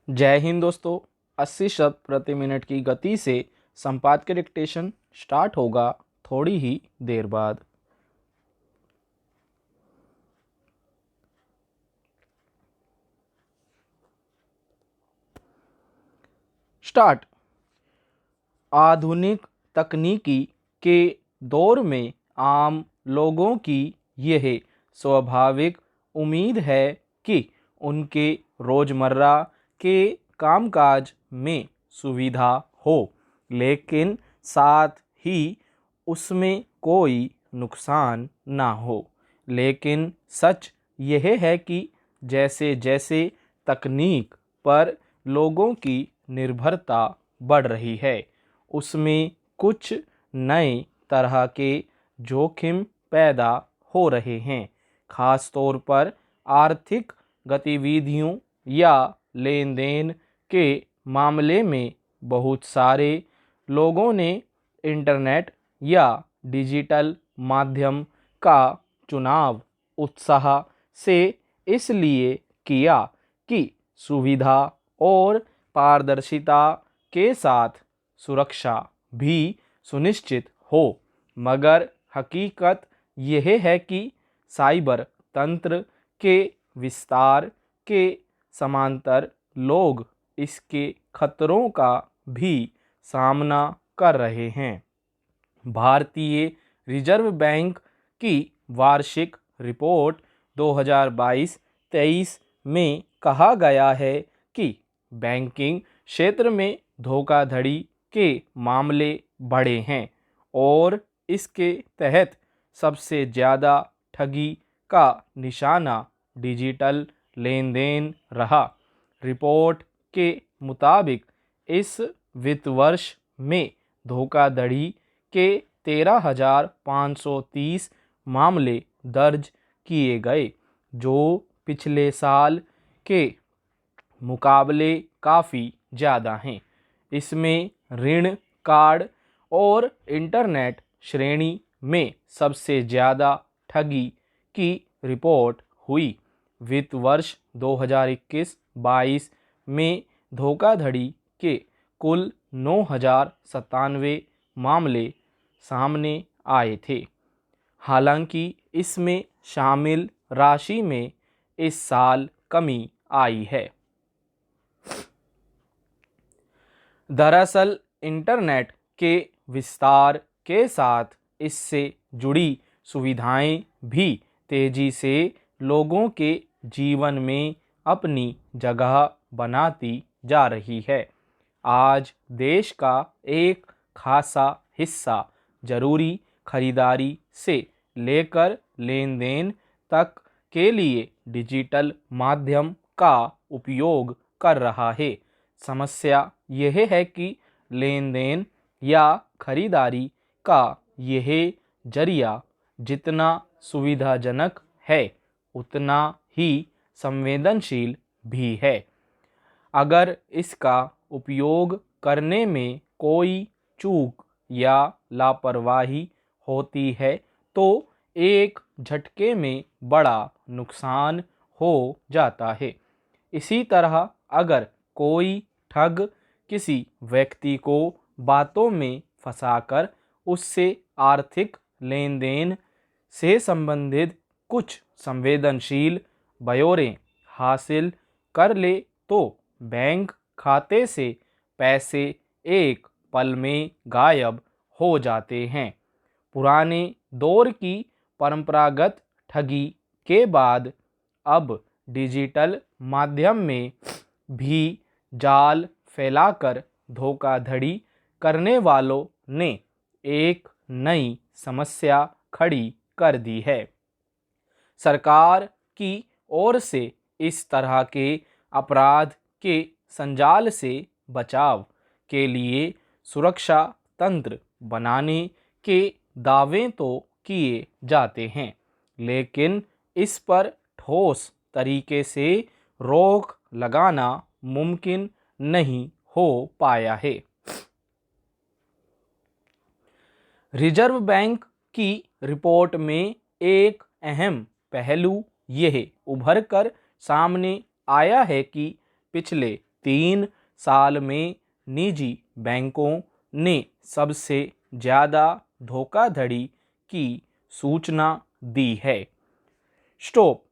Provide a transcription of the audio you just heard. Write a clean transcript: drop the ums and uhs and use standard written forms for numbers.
जय हिंद दोस्तों। 80 शब्द प्रति मिनट की गति से संपादकीय डिक्टेशन स्टार्ट होगा थोड़ी ही देर बाद। स्टार्ट। आधुनिक तकनीकी के दौर में आम लोगों की यह स्वाभाविक उम्मीद है कि उनके रोज़मर्रा के कामकाज में सुविधा हो, लेकिन साथ ही उसमें कोई नुकसान ना हो। लेकिन सच यह है कि जैसे जैसे तकनीक पर लोगों की निर्भरता बढ़ रही है, उसमें कुछ नए तरह के जोखिम पैदा हो रहे हैं। खास तौर पर आर्थिक गतिविधियों या लेन देन के मामले में बहुत सारे लोगों ने इंटरनेट या डिजिटल माध्यम का चुनाव उत्साह से इसलिए किया कि सुविधा और पारदर्शिता के साथ सुरक्षा भी सुनिश्चित हो। मगर हकीकत यह है कि साइबर तंत्र के विस्तार के समांतर लोग इसके खतरों का भी सामना कर रहे हैं। भारतीय रिजर्व बैंक की वार्षिक रिपोर्ट 2022-23 में कहा गया है कि बैंकिंग क्षेत्र में धोखाधड़ी के मामले बढ़े हैं और इसके तहत सबसे ज़्यादा ठगी का निशाना डिजिटल लेन देन रहा। रिपोर्ट के मुताबिक इस वित्त वर्ष में धोखाधड़ी के 13,530 मामले दर्ज किए गए, जो पिछले साल के मुकाबले काफ़ी ज़्यादा हैं। इसमें ऋण, कार्ड और इंटरनेट श्रेणी में सबसे ज़्यादा ठगी की रिपोर्ट हुई। वित्त वर्ष 2021-22 में धोखाधड़ी के कुल 9,097 मामले सामने आए थे। हालांकि इसमें शामिल राशि में इस साल कमी आई है। दरअसल इंटरनेट के विस्तार के साथ इससे जुड़ी सुविधाएं भी तेजी से लोगों के जीवन में अपनी जगह बनाती जा रही है। आज देश का एक खासा हिस्सा जरूरी खरीदारी से लेकर लेन देन तक के लिए डिजिटल माध्यम का उपयोग कर रहा है। समस्या यह है कि लेन देन या खरीदारी का यह जरिया जितना सुविधाजनक है, उतना ही संवेदनशील भी है। अगर इसका उपयोग करने में कोई चूक या लापरवाही होती है तो एक झटके में बड़ा नुकसान हो जाता है। इसी तरह अगर कोई ठग किसी व्यक्ति को बातों में फंसाकर उससे आर्थिक लेन देन से संबंधित कुछ संवेदनशील ब्यौरे हासिल कर ले तो बैंक खाते से पैसे एक पल में गायब हो जाते हैं। पुराने दौर की परंपरागत ठगी के बाद अब डिजिटल माध्यम में भी जाल फैलाकर धोखाधड़ी करने वालों ने एक नई समस्या खड़ी कर दी है। सरकार की ओर से इस तरह के अपराध के संजाल से बचाव के लिए सुरक्षा तंत्र बनाने के दावे तो किए जाते हैं, लेकिन इस पर ठोस तरीके से रोक लगाना मुमकिन नहीं हो पाया है। रिजर्व बैंक की रिपोर्ट में एक अहम पहलू यह उभर कर सामने आया है कि पिछले 3 साल में निजी बैंकों ने सबसे ज़्यादा धोखाधड़ी की सूचना दी है। स्टॉप।